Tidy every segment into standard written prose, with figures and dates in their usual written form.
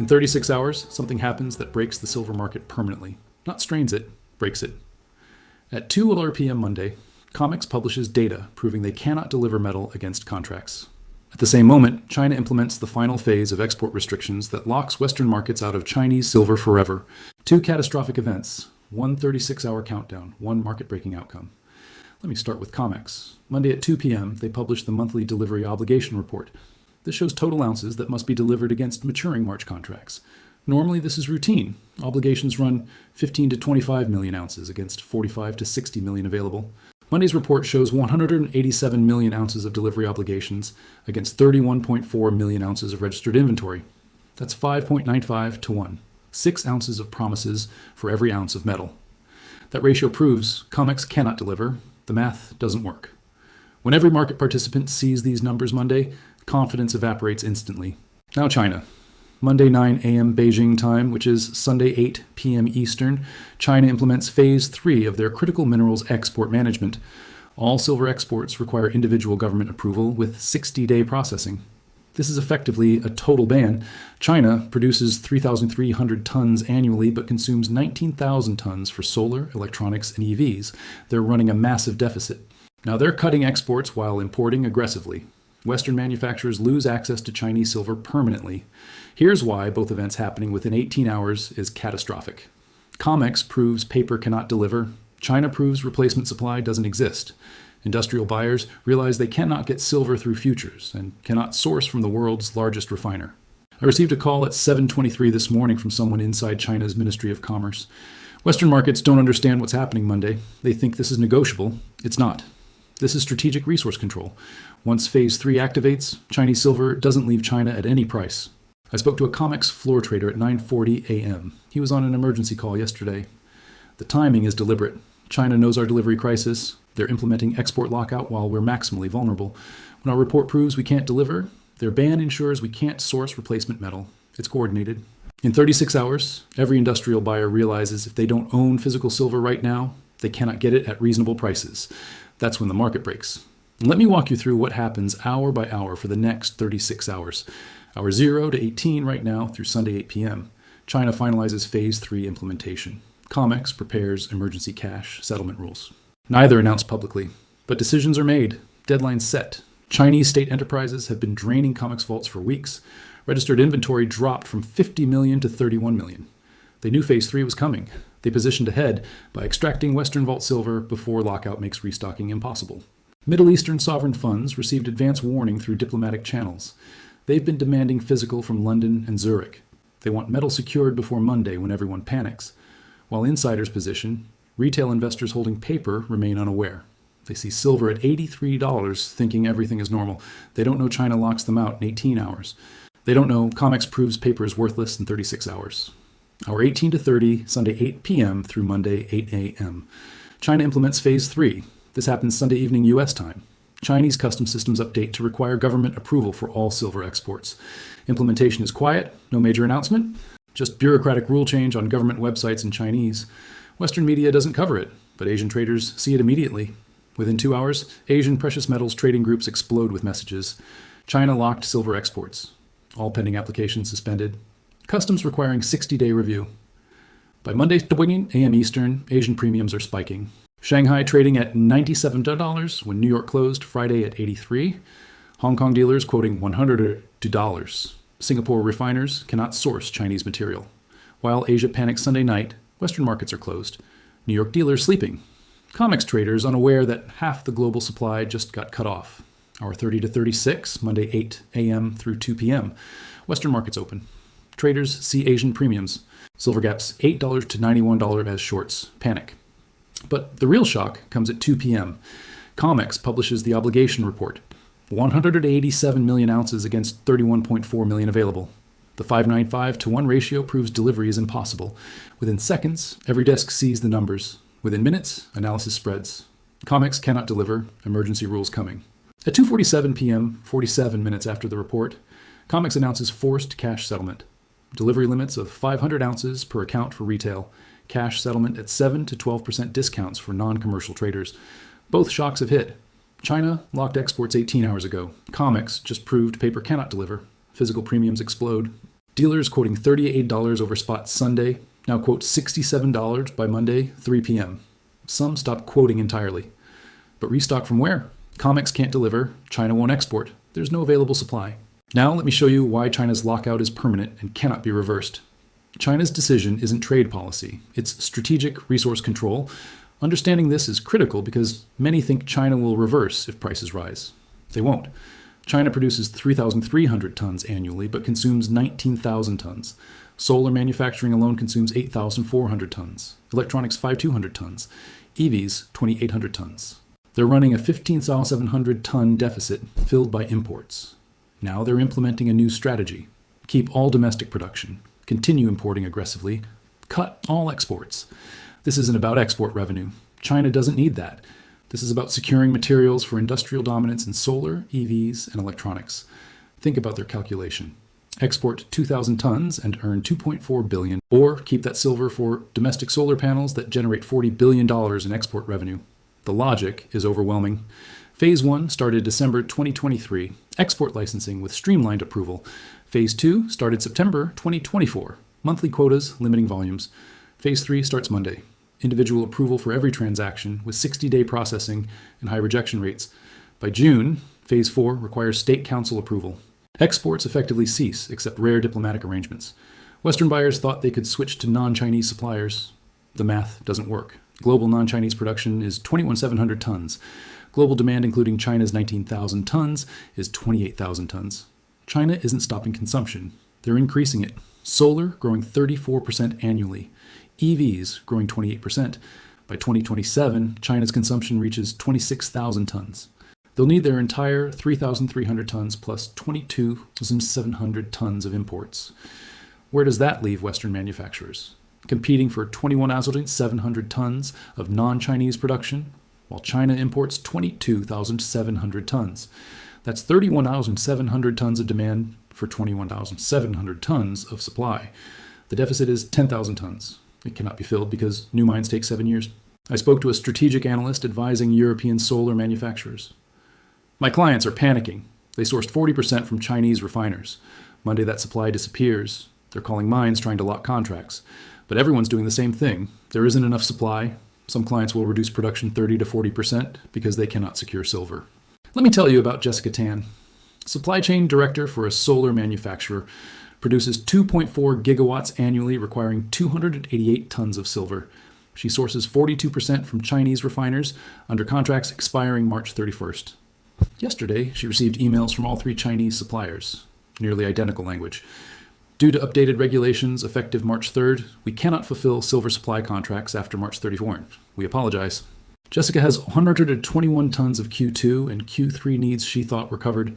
In 36 hours, something happens that breaks the silver market permanently. Not strains it, breaks it. At 2 p.m. Monday, COMEX publishes data proving they cannot deliver metal against contracts. At the same moment, China implements the final phase of export restrictions that locks Western markets out of Chinese silver forever. Two catastrophic events, one 36-hour countdown, one market-breaking outcome. Let me start with COMEX. Monday at 2 p.m., they published the monthly delivery obligation report. This shows total ounces that must be delivered against maturing March contracts. Normally, this is routine. Obligations run 15 to 25 million ounces against 45 to 60 million available. Monday's report shows 187 million ounces of delivery obligations against 31.4 million ounces of registered inventory. That's 5.95 to 1. 6 ounces of promises for every ounce of metal. That ratio proves COMEX cannot deliver. The math doesn't work. When every market participant sees these numbers Monday, confidence evaporates instantly. Now China. Monday 9 a.m. Beijing time, which is Sunday 8 p.m. Eastern, China implements Phase 3 of their critical minerals export management. All silver exports require individual government approval with 60-day processing. This is effectively a total ban. China produces 3,300 tons annually but consumes 19,000 tons for solar, electronics, and EVs. They're running a massive deficit. Now they're cutting exports while importing aggressively. Western manufacturers lose access to Chinese silver permanently. Here's why both events happening within 18 hours is catastrophic. COMEX proves paper cannot deliver. China proves replacement supply doesn't exist. Industrial buyers realize they cannot get silver through futures and cannot source from the world's largest refiner. I received a call at 7:23 this morning from someone inside China's Ministry of Commerce. Western markets don't understand what's happening Monday. They think this is negotiable. It's not. This is strategic resource control. Once Phase 3 activates, Chinese silver doesn't leave China at any price. I spoke to a COMEX floor trader at 9:40 a.m. He was on an emergency call yesterday. The timing is deliberate. China knows our delivery crisis. They're implementing export lockout while we're maximally vulnerable. When our report proves we can't deliver, their ban ensures we can't source replacement metal. It's coordinated. In 36 hours, every industrial buyer realizes if they don't own physical silver right now, they cannot get it at reasonable prices. That's when the market breaks. Let me walk you through what happens hour by hour for the next 36 hours. Hour 0 to 18 right now through Sunday 8 p.m. China finalizes Phase 3 implementation. COMEX prepares emergency cash settlement rules. Neither announced publicly, but decisions are made, deadlines set. Chinese state enterprises have been draining COMEX vaults for weeks. Registered inventory dropped from 50 million to 31 million. They knew Phase 3 was coming. They positioned ahead by extracting Western vault silver before lockout makes restocking impossible. Middle Eastern sovereign funds received advance warning through diplomatic channels. They've been demanding physical from London and Zurich. They want metal secured before Monday when everyone panics. While insiders position, retail investors holding paper remain unaware. They see silver at $83 thinking everything is normal. They don't know China locks them out in 18 hours. They don't know COMEX proves paper is worthless in 36 hours. Hour 18 to 30, Sunday 8 p.m. through Monday 8 a.m. China implements Phase 3. This happens Sunday evening U.S. time. Chinese customs systems update to require government approval for all silver exports. Implementation is quiet, no major announcement, just bureaucratic rule change on government websites in Chinese. Western media doesn't cover it, but Asian traders see it immediately. Within 2 hours, Asian precious metals trading groups explode with messages. China locked silver exports. All pending applications suspended. Customs requiring 60-day review. By Monday 20 a.m. Eastern, Asian premiums are spiking. Shanghai trading at $97 when New York closed Friday at $83. Hong Kong dealers quoting $100. Singapore refiners cannot source Chinese material. While Asia panics Sunday night, Western markets are closed. New York dealers sleeping. COMEX traders unaware that half the global supply just got cut off. Hour 30 to 36, Monday 8 a.m. through 2 p.m. Western markets open. Traders see Asian premiums. Silver gaps $8 to $91 as shorts. Panic. But the real shock comes at 2 p.m. COMEX publishes the obligation report. 187 million ounces against 31.4 million available. The 595 to 1 ratio proves delivery is impossible. Within seconds, every desk sees the numbers. Within minutes, analysis spreads. COMEX cannot deliver. Emergency rules coming. At 2:47 p.m., 47 minutes after the report, COMEX announces forced cash settlement. Delivery limits of 500 ounces per account for retail. Cash settlement at 7 to 12% discounts for non-commercial traders. Both shocks have hit. China locked exports 18 hours ago. COMEX just proved paper cannot deliver. Physical premiums explode. Dealers quoting $38 over spot Sunday now quote $67 by Monday, 3 p.m. Some stopped quoting entirely. But restock from where? COMEX can't deliver, China won't export. There's no available supply. Now let me show you why China's lockout is permanent and cannot be reversed. China's decision isn't trade policy, it's strategic resource control. Understanding this is critical because many think China will reverse if prices rise. They won't. China produces 3,300 tons annually, but consumes 19,000 tons. Solar manufacturing alone consumes 8,400 tons. Electronics 5,200 tons. EVs 2,800 tons. They're running a 15,700 ton deficit filled by imports. Now they're implementing a new strategy. Keep all domestic production. Continue importing aggressively. Cut all exports. This isn't about export revenue. China doesn't need that. This is about securing materials for industrial dominance in solar, EVs, and electronics. Think about their calculation. Export 2,000 tons and earn $2.4 billion, or keep that silver for domestic solar panels that generate $40 billion in export revenue. The logic is overwhelming. Phase 1 started December 2023, export licensing with streamlined approval. Phase 2 started September 2024, monthly quotas, limiting volumes. Phase 3 starts Monday. Individual approval for every transaction with 60-day processing and high rejection rates. By June, Phase 4 requires state council approval. Exports effectively cease, except rare diplomatic arrangements. Western buyers thought they could switch to non-Chinese suppliers. The math doesn't work. Global non-Chinese production is 21,700 tons. Global demand, including China's 19,000 tons, is 28,000 tons. China isn't stopping consumption. They're increasing it. Solar growing 34% annually. EVs growing 28%. By 2027, China's consumption reaches 26,000 tons. They'll need their entire 3,300 tons plus 22,700 tons of imports. Where does that leave Western manufacturers? Competing for 21,700 tons of non-Chinese production, while China imports 22,700 tons. That's 31,700 tons of demand for 21,700 tons of supply. The deficit is 10,000 tons. It cannot be filled because new mines take 7 years. I spoke to a strategic analyst advising European solar manufacturers. My clients are panicking. They sourced 40% from Chinese refiners. Monday that supply disappears. They're calling mines trying to lock contracts. But everyone's doing the same thing. There isn't enough supply. Some clients will reduce production 30 to 40% because they cannot secure silver. Let me tell you about Jessica Tan. Supply chain director for a solar manufacturer, produces 2.4 gigawatts annually, requiring 288 tons of silver. She sources 42% from Chinese refiners under contracts expiring March 31st. Yesterday, she received emails from all 3 Chinese suppliers, nearly identical language. Due to updated regulations effective March 3rd, we cannot fulfill silver supply contracts after March 31st. We apologize. Jessica has 121 tons of Q2 and Q3 needs she thought were covered.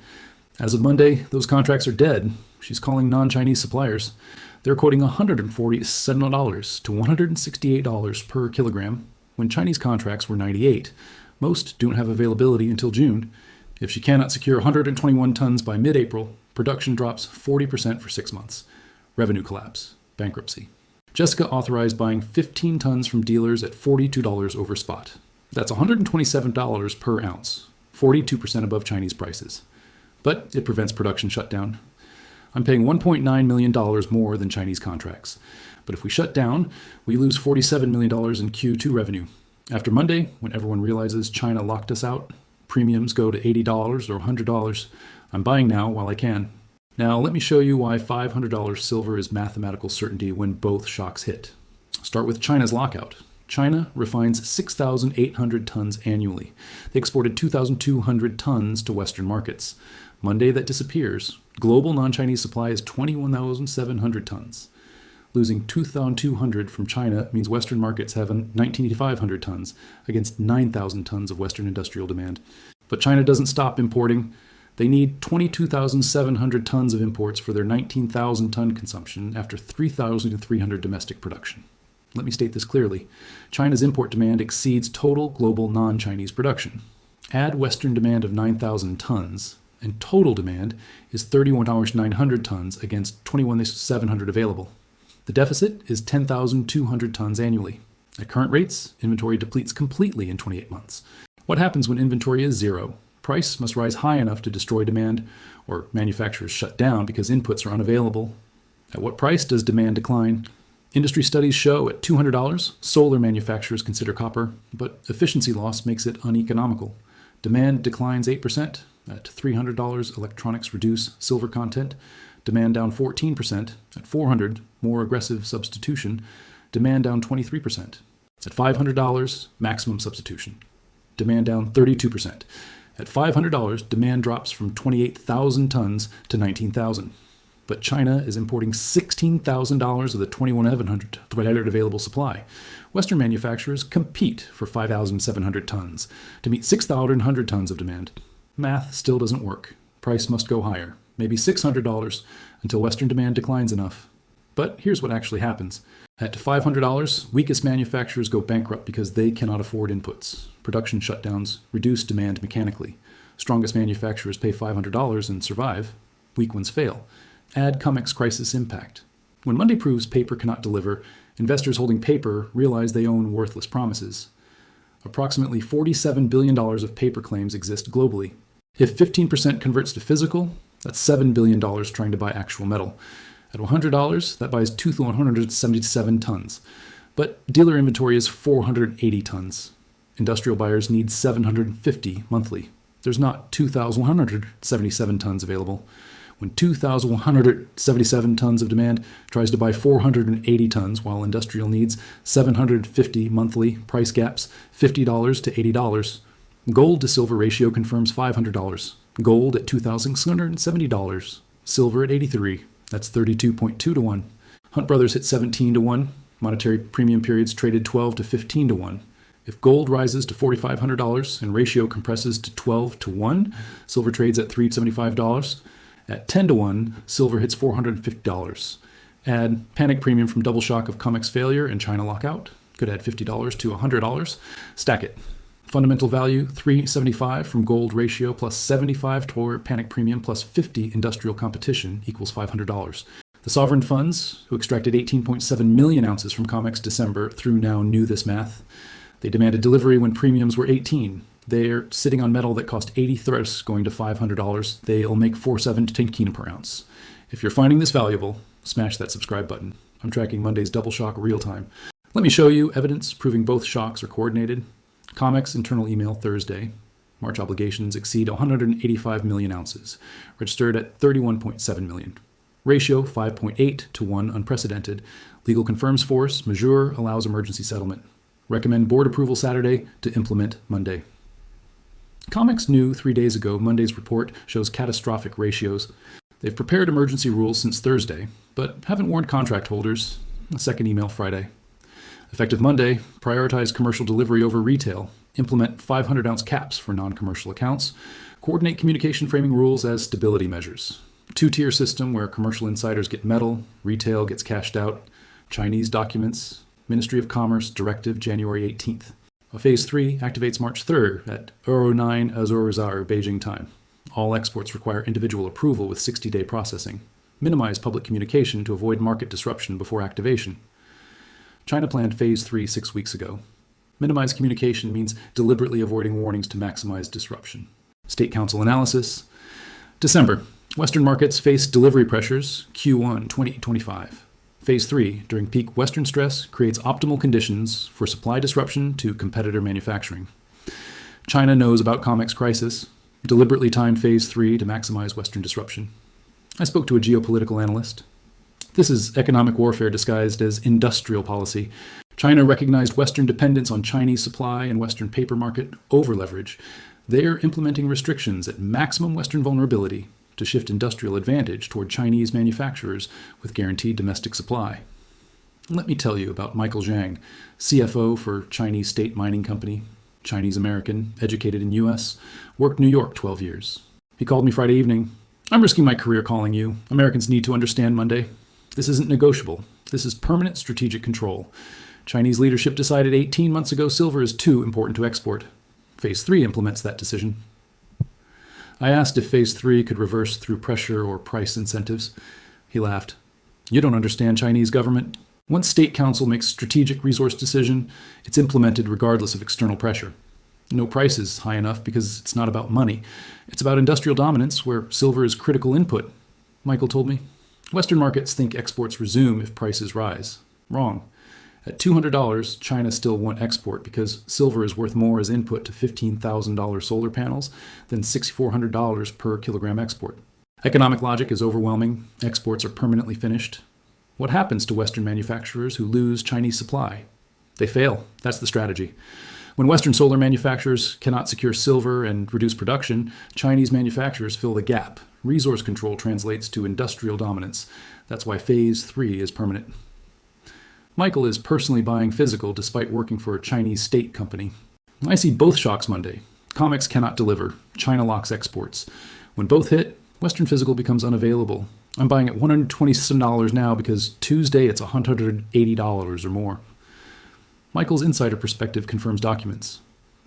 As of Monday, those contracts are dead. She's calling non-Chinese suppliers. They're quoting $147 to $168 per kilogram, when Chinese contracts were $98. Most don't have availability until June. If she cannot secure 121 tons by mid-April, production drops 40% for 6 months. Revenue collapse. Bankruptcy. Jessica authorized buying 15 tons from dealers at $42 over spot. That's $127 per ounce, 42% above Chinese prices. But it prevents production shutdown. I'm paying $1.9 million more than Chinese contracts. But if we shut down, we lose $47 million in Q2 revenue. After Monday, when everyone realizes China locked us out, premiums go to $80 or $100. I'm buying now while I can. Now let me show you why $500 silver is mathematical certainty when both shocks hit. Start with China's lockout. China refines 6,800 tons annually. They exported 2,200 tons to Western markets. Monday that disappears. Global non-Chinese supply is 21,700 tons. Losing 2,200 from China means Western markets have 19,500 tons against 9,000 tons of Western industrial demand. But China doesn't stop importing. They need 22,700 tons of imports for their 19,000 ton consumption after 3,300 domestic production. Let me state this clearly. China's import demand exceeds total global non-Chinese production. Add Western demand of 9,000 tons, and total demand is 31,900 tons against 21,700 available. The deficit is 10,200 tons annually. At current rates, inventory depletes completely in 28 months. What happens when inventory is zero? Price must rise high enough to destroy demand, or manufacturers shut down because inputs are unavailable. At what price does demand decline? Industry studies show at $200, solar manufacturers consider copper, but efficiency loss makes it uneconomical. Demand declines 8%. At $300, electronics reduce silver content. Demand down 14%. At $400, more aggressive substitution. Demand down 23%. At $500, maximum substitution. Demand down 32%. At $500, demand drops from 28,000 tons to 19,000. But China is importing $16,000 of the 2,100 available supply. Western manufacturers compete for 5,700 tons to meet 6,100 tons of demand. Math still doesn't work. Price must go higher, maybe $600 until Western demand declines enough. But here's what actually happens. At $500, weakest manufacturers go bankrupt because they cannot afford inputs. Production shutdowns reduce demand mechanically. Strongest manufacturers pay $500 and survive. Weak ones fail. Add COMEX crisis impact. When Monday proves paper cannot deliver, investors holding paper realize they own worthless promises. Approximately $47 billion of paper claims exist globally. If 15% converts to physical, that's $7 billion trying to buy actual metal. At $100, that buys 2,177 tons. But dealer inventory is 480 tons. Industrial buyers need 750 monthly. There's not 2,177 tons available. When 2,177 tons of demand tries to buy 480 tons, while industrial needs 750 monthly, price gaps $50 to $80. Gold to silver ratio confirms $500. Gold at $2,670. Silver at $83. That's 32.2 to 1. Hunt Brothers hit 17 to 1. Monetary premium periods traded 12 to 15 to 1. If gold rises to $4,500 and ratio compresses to 12 to 1, silver trades at $375. At 10 to 1, silver hits $450. Add panic premium from double shock of COMEX failure and China lockout. Could add $50 to $100. Stack it. Fundamental value, $375 from gold ratio plus $75 toward panic premium plus $50 industrial competition equals $500. The sovereign funds, who extracted 18.7 million ounces from COMEX December through now knew this math. They demanded delivery when premiums were 18. They're sitting on metal that cost 80 thrice going to $500. They'll make 417 per ounce. If you're finding this valuable, smash that subscribe button. I'm tracking Monday's double shock real time. Let me show you evidence proving both shocks are coordinated. COMEX internal email Thursday. March obligations exceed 185 million ounces, registered at 31.7 million. Ratio 5.8 to 1 unprecedented. Legal confirms force majeure allows emergency settlement. Recommend board approval Saturday to implement Monday. COMEX knew 3 days ago Monday's report shows catastrophic ratios. They've prepared emergency rules since Thursday, but haven't warned contract holders. A second email Friday. Effective Monday, prioritize commercial delivery over retail. Implement 500-ounce caps for non-commercial accounts. Coordinate communication framing rules as stability measures. Two-tier system where commercial insiders get metal, retail gets cashed out. Chinese documents. Ministry of Commerce Directive January 18th. Phase 3 activates March 3rd at 09 Azor Beijing time. All exports require individual approval with 60-day processing. Minimize public communication to avoid market disruption before activation. China planned Phase 3 6 weeks ago. Minimize communication means deliberately avoiding warnings to maximize disruption. State Council analysis. December. Western markets face delivery pressures, Q1 2025. Phase 3, during peak Western stress, creates optimal conditions for supply disruption to competitor manufacturing. China knows about COMEX crisis, deliberately timed Phase 3 to maximize Western disruption. I spoke to a geopolitical analyst. This is economic warfare disguised as industrial policy. China recognized Western dependence on Chinese supply and Western paper market over-leverage. They're implementing restrictions at maximum Western vulnerability to shift industrial advantage toward Chinese manufacturers with guaranteed domestic supply. Let me tell you about Michael Zhang, CFO for Chinese State Mining Company, Chinese-American, educated in U.S., worked New York 12 years. He called me Friday evening. I'm risking my career calling you. Americans need to understand Monday. This isn't negotiable. This is permanent strategic control. Chinese leadership decided 18 months ago silver is too important to export. Phase 3 implements that decision. I asked if Phase 3 could reverse through pressure or price incentives. He laughed. You don't understand Chinese government. Once State Council makes strategic resource decision, it's implemented regardless of external pressure. No price is high enough because it's not about money. It's about industrial dominance where silver is critical input. Michael told me, Western markets think exports resume if prices rise. Wrong. At $200, China still won't export because silver is worth more as input to $15,000 solar panels than $6,400 per kilogram export. Economic logic is overwhelming. Exports are permanently finished. What happens to Western manufacturers who lose Chinese supply? They fail. That's the strategy. When Western solar manufacturers cannot secure silver and reduce production, Chinese manufacturers fill the gap. Resource control translates to industrial dominance. That's why Phase 3 is permanent. Michael is personally buying physical despite working for a Chinese state company. I see both shocks Monday. COMEX cannot deliver. China locks exports. When both hit, Western physical becomes unavailable. I'm buying at $120 now because Tuesday it's $180 or more. Michael's insider perspective confirms documents.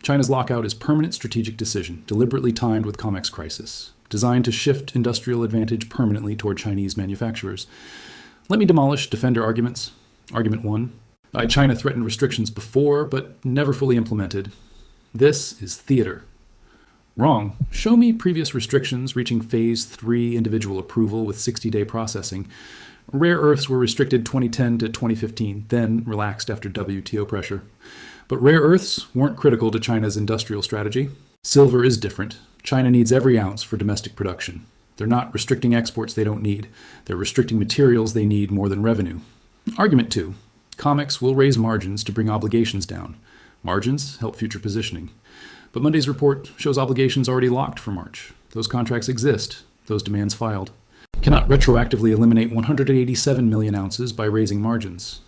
China's lockout is permanent strategic decision, deliberately timed with COMEX crisis, designed to shift industrial advantage permanently toward Chinese manufacturers. Let me demolish defender arguments. Argument 1. China threatened restrictions before, but never fully implemented. This is theater. Wrong. Show me previous restrictions reaching Phase 3 individual approval with 60-day processing. Rare earths were restricted 2010 to 2015, then relaxed after WTO pressure. But rare earths weren't critical to China's industrial strategy. Silver is different. China needs every ounce for domestic production. They're not restricting exports they don't need. They're restricting materials they need more than revenue. Argument 2. COMEX will raise margins to bring obligations down. Margins help future positioning. But Monday's report shows obligations already locked for March. Those contracts exist. Those demands filed. Cannot retroactively eliminate 187 million ounces by raising margins.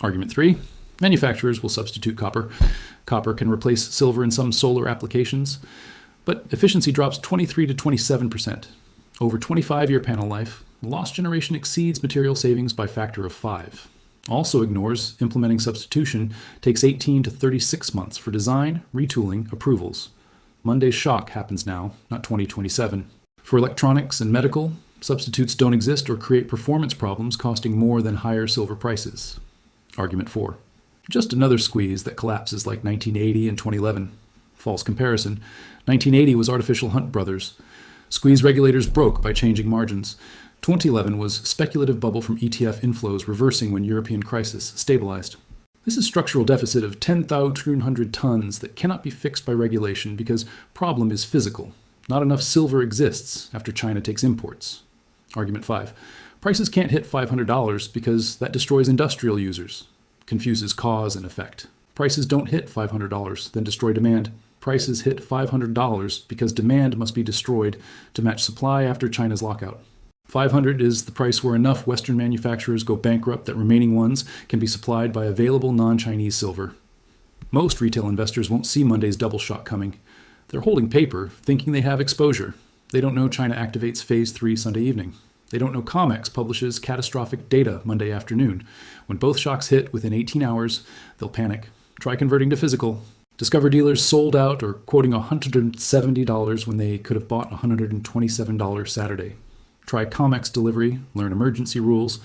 Argument 3. Manufacturers will substitute copper. Copper can replace silver in some solar applications, but efficiency drops 23 to 27%. Over 25-year panel life, lost generation exceeds material savings by factor of 5. Also ignores implementing substitution takes 18 to 36 months for design, retooling, approvals. Monday's shock happens now, not 2027. For electronics and medical, substitutes don't exist or create performance problems costing more than higher silver prices. Argument 4. Just another squeeze that collapses like 1980 and 2011. False comparison. 1980 was artificial Hunt brothers. Squeeze regulators broke by changing margins. 2011 was speculative bubble from ETF inflows reversing when European crisis stabilized. This is structural deficit of 10,200 tons that cannot be fixed by regulation because problem is physical. Not enough silver exists after China takes imports. Argument 5. Prices can't hit $500 because that destroys industrial users. Confuses cause and effect. Prices don't hit $500, then destroy demand. Prices hit $500 because demand must be destroyed to match supply after China's lockout. 500 is the price where enough Western manufacturers go bankrupt that remaining ones can be supplied by available non-Chinese silver. Most retail investors won't see Monday's double shock coming. They're holding paper, thinking they have exposure. They don't know China activates Phase 3 Sunday evening. They don't know COMEX publishes catastrophic data Monday afternoon. When both shocks hit within 18 hours, they'll panic. Try converting to physical. Discover dealers sold out or quoting $170 when they could have bought $127 Saturday. Try COMEX delivery, learn emergency rules,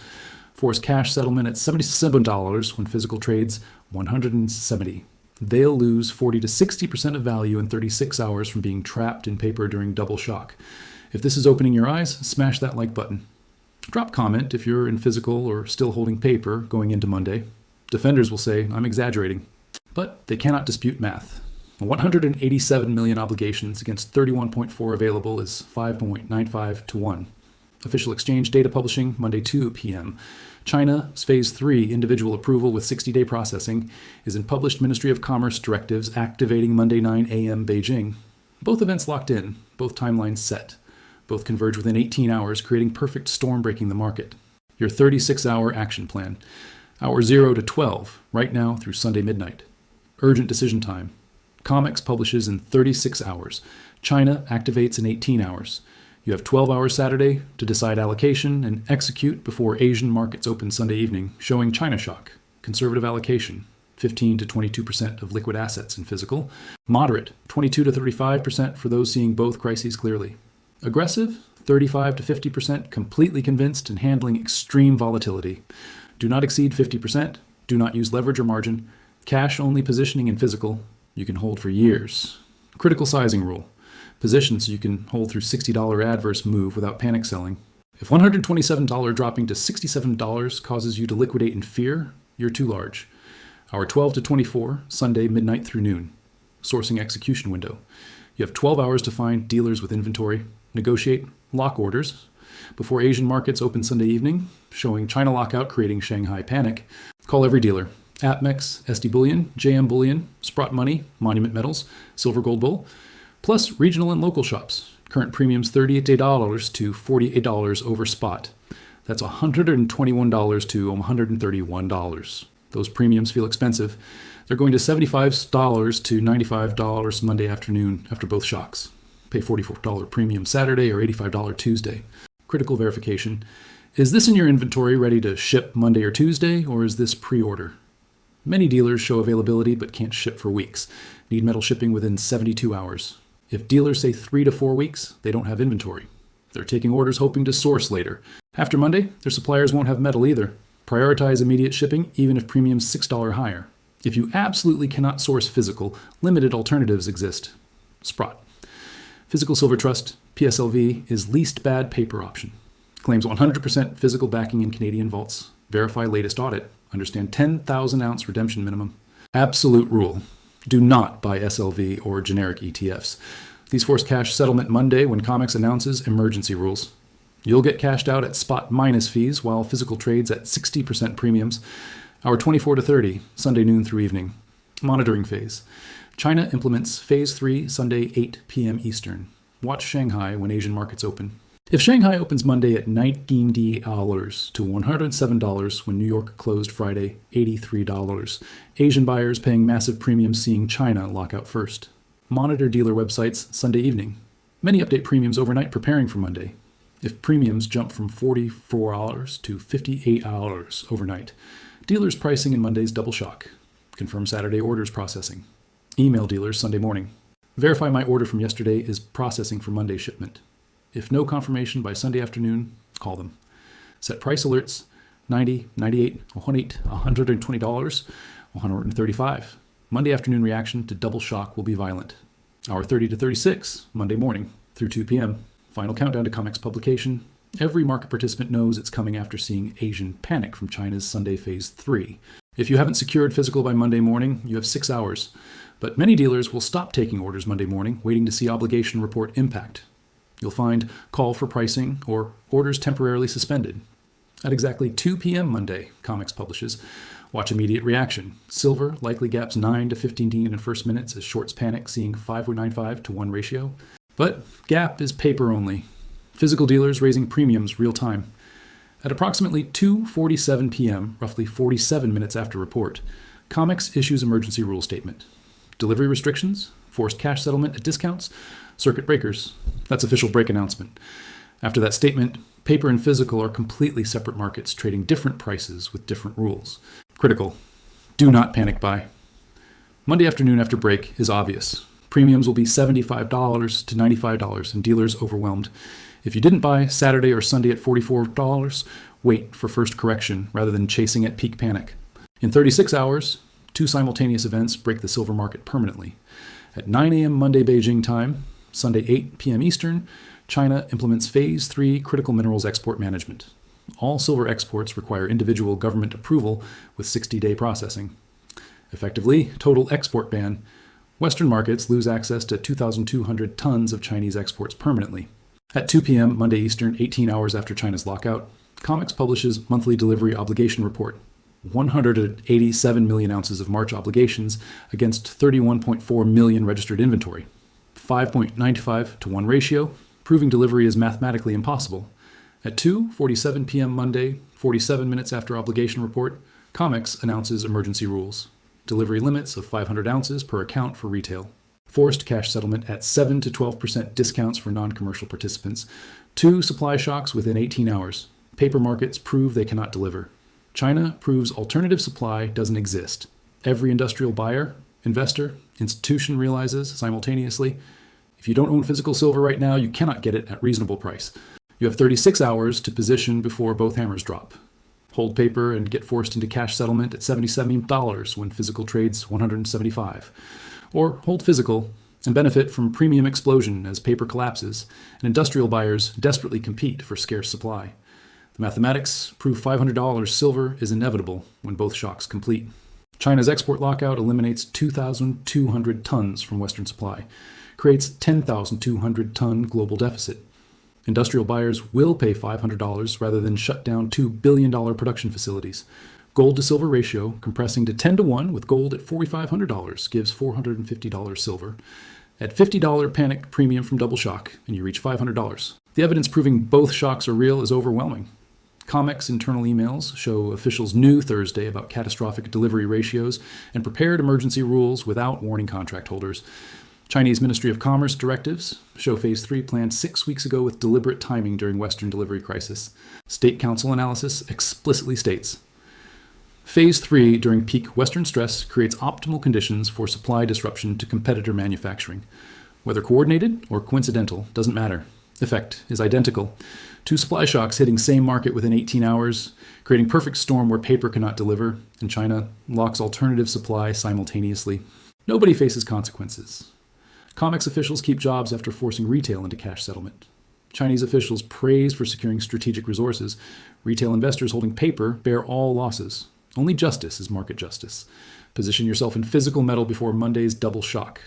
force cash settlement at $77 when physical trades $170. They'll lose 40 to 60% of value in 36 hours from being trapped in paper during double shock. If this is opening your eyes, smash that like button. Drop comment if you're in physical or still holding paper going into Monday. Defenders will say, I'm exaggerating. But they cannot dispute math. 187 million obligations against 31.4 available is 5.95 to 1. Official exchange data publishing Monday 2 p.m. China's Phase 3 individual approval with 60-day processing is in published Ministry of Commerce directives activating Monday 9 a.m. Beijing. Both events locked in, both timelines set. Both converge within 18 hours, creating perfect storm breaking the market. Your 36-hour action plan. Hour 0 to 12, right now through Sunday midnight. Urgent decision time. COMEX publishes in 36 hours. China activates in 18 hours. You have 12 hours Saturday to decide allocation and execute before Asian markets open Sunday evening, showing China shock. Conservative allocation, 15 to 22% of liquid assets in physical. Moderate, 22 to 35% for those seeing both crises clearly. Aggressive, 35 to 50% completely convinced and handling extreme volatility. Do not exceed 50%. Do not use leverage or margin. Cash-only positioning in physical. You can hold for years. Critical sizing rule. Position so you can hold through $60 adverse move without panic selling. If $127 dropping to $67 causes you to liquidate in fear, you're too large. Hour 12 to 24, Sunday midnight through noon. Sourcing execution window. You have 12 hours to find dealers with inventory, negotiate, lock orders. Before Asian markets open Sunday evening, showing China lockout creating Shanghai panic, call every dealer. APMEX, SD Bullion, JM Bullion, Sprott Money, Monument Metals, Silver Gold Bull, plus regional and local shops. Current premiums $38 to $48 over spot. That's $121 to $131. Those premiums feel expensive. They're going to $75 to $95 Monday afternoon after both shocks. Pay $44 premium Saturday or $85 Tuesday. Critical verification. Is this in your inventory ready to ship Monday or Tuesday, or is this pre-order? Many dealers show availability but can't ship for weeks. Need metal shipping within 72 hours. If dealers say 3 to 4 weeks, they don't have inventory. They're taking orders hoping to source later. After Monday, their suppliers won't have metal either. Prioritize immediate shipping even if premium's $6 higher. If you absolutely cannot source physical, limited alternatives exist. Sprott. Physical Silver Trust, PSLV, is least bad paper option. Claims 100% physical backing in Canadian vaults. Verify latest audit. Understand 10,000 ounce redemption minimum. Absolute rule. Do not buy SLV or generic ETFs. These force cash settlement Monday when COMEX announces emergency rules. You'll get cashed out at spot minus fees while physical trades at 60% premiums. Hour 24 to 30, Sunday noon through evening. Monitoring phase. China implements phase 3 Sunday 8 p.m. Eastern. Watch Shanghai when Asian markets open. If Shanghai opens Monday at $19 to $107 when New York closed Friday $83, Asian buyers paying massive premiums seeing China lock out first. Monitor dealer websites Sunday evening. Many update premiums overnight preparing for Monday. If premiums jump from $44 to $58 overnight, dealers pricing in Monday's double shock. Confirm Saturday orders processing. Email dealers Sunday morning. Verify my order from yesterday is processing for Monday shipment. If no confirmation by Sunday afternoon, call them. Set price alerts $90, $98, $108, $120, $135. Monday afternoon reaction to double shock will be violent. Hour 30 to 36, Monday morning through 2 p.m. Final countdown to COMEX publication. Every market participant knows it's coming after seeing Asian panic from China's Sunday Phase 3. If you haven't secured physical by Monday morning, you have 6 hours. But many dealers will stop taking orders Monday morning, waiting to see obligation report impact. You'll find call for pricing or orders temporarily suspended. At exactly 2 p.m. Monday, COMEX publishes, watch immediate reaction. Silver likely gaps 9 to 15 in first minutes as shorts panic, seeing 5.95 to 1 ratio. But gap is paper only. Physical dealers raising premiums real time. At approximately 2:47 p.m., roughly 47 minutes after report, COMEX issues emergency rule statement. Delivery restrictions, forced cash settlement at discounts, circuit breakers. That's official break announcement. After that statement, paper and physical are completely separate markets trading different prices with different rules. Critical. Do not panic buy. Monday afternoon after break is obvious. Premiums will be $75 to $95 and dealers overwhelmed. If you didn't buy Saturday or Sunday at $44, wait for first correction rather than chasing at peak panic. In 36 hours, 2 simultaneous events break the silver market permanently. At 9 a.m. Monday Beijing time, Sunday 8 p.m. Eastern, China implements Phase 3 critical minerals export management. All silver exports require individual government approval with 60-day processing. Effectively, total export ban. Western markets lose access to 2,200 tons of Chinese exports permanently. At 2 p.m. Monday Eastern, 18 hours after China's lockout, COMEX publishes monthly delivery obligation report. 187 million ounces of March obligations against 31.4 million registered inventory. 5.95 to 1 ratio, proving delivery is mathematically impossible. At 2:47 p.m. Monday, 47 minutes after obligation report, COMEX announces emergency rules. Delivery limits of 500 ounces per account for retail. Forced cash settlement at 7 to 12% discounts for non-commercial participants. 2 supply shocks within 18 hours. Paper markets prove they cannot deliver. China proves alternative supply doesn't exist. Every industrial buyer, investor, institution realizes simultaneously, if you don't own physical silver right now, you cannot get it at reasonable price. You have 36 hours to position before both hammers drop. Hold paper and get forced into cash settlement at $77 when physical trades $175. Or hold physical and benefit from premium explosion as paper collapses and industrial buyers desperately compete for scarce supply. The mathematics prove $500 silver is inevitable when both shocks complete. China's export lockout eliminates 2,200 tons from Western supply, creates 10,200 ton global deficit. Industrial buyers will pay $500 rather than shut down $2 billion production facilities. Gold to silver ratio compressing to 10 to 1 with gold at $4,500 gives $450 silver. At $50 panic premium from double shock, and you reach $500. The evidence proving both shocks are real is overwhelming. COMEX internal emails show officials knew Thursday about catastrophic delivery ratios and prepared emergency rules without warning contract holders. Chinese Ministry of Commerce directives show Phase 3 planned 6 weeks ago with deliberate timing during Western delivery crisis. State Council analysis explicitly states, Phase 3 during peak Western stress creates optimal conditions for supply disruption to competitor manufacturing. Whether coordinated or coincidental doesn't matter. Effect is identical. 2 supply shocks hitting same market within 18 hours, creating perfect storm where paper cannot deliver, and China locks alternative supply simultaneously. Nobody faces consequences. COMEX officials keep jobs after forcing retail into cash settlement. Chinese officials praise for securing strategic resources. Retail investors holding paper bear all losses. Only justice is market justice. Position yourself in physical metal before Monday's double shock.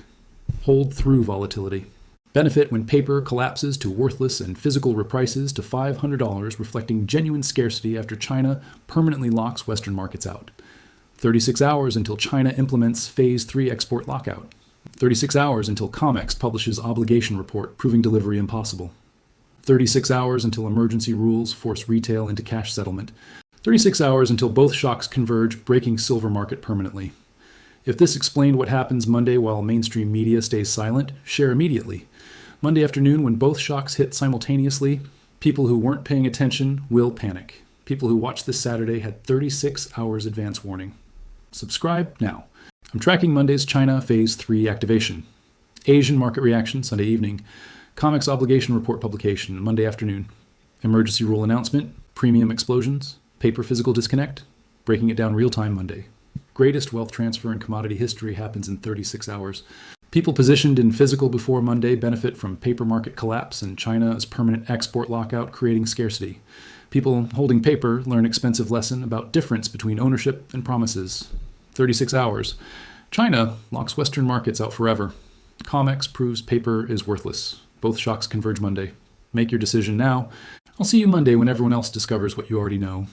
Hold through volatility. Benefit when paper collapses to worthless and physical reprices to $500, reflecting genuine scarcity after China permanently locks Western markets out. 36 hours until China implements Phase 3 export lockout. 36 hours until COMEX publishes obligation report proving delivery impossible. 36 hours until emergency rules force retail into cash settlement. 36 hours until both shocks converge, breaking silver market permanently. If this explained what happens Monday while mainstream media stays silent, share immediately. Monday afternoon, when both shocks hit simultaneously, people who weren't paying attention will panic. People who watched this Saturday had 36 hours advance warning. Subscribe now. I'm tracking Monday's China Phase 3 activation. Asian market reaction Sunday evening. COMEX obligation report publication Monday afternoon. Emergency rule announcement, premium explosions, paper physical disconnect, breaking it down real time Monday. Greatest wealth transfer in commodity history happens in 36 hours. People positioned in physical before Monday benefit from paper market collapse and China's permanent export lockout creating scarcity. People holding paper learn expensive lesson about difference between ownership and promises. 36 hours. China locks Western markets out forever. COMEX proves paper is worthless. Both shocks converge Monday. Make your decision now. I'll see you Monday when everyone else discovers what you already know.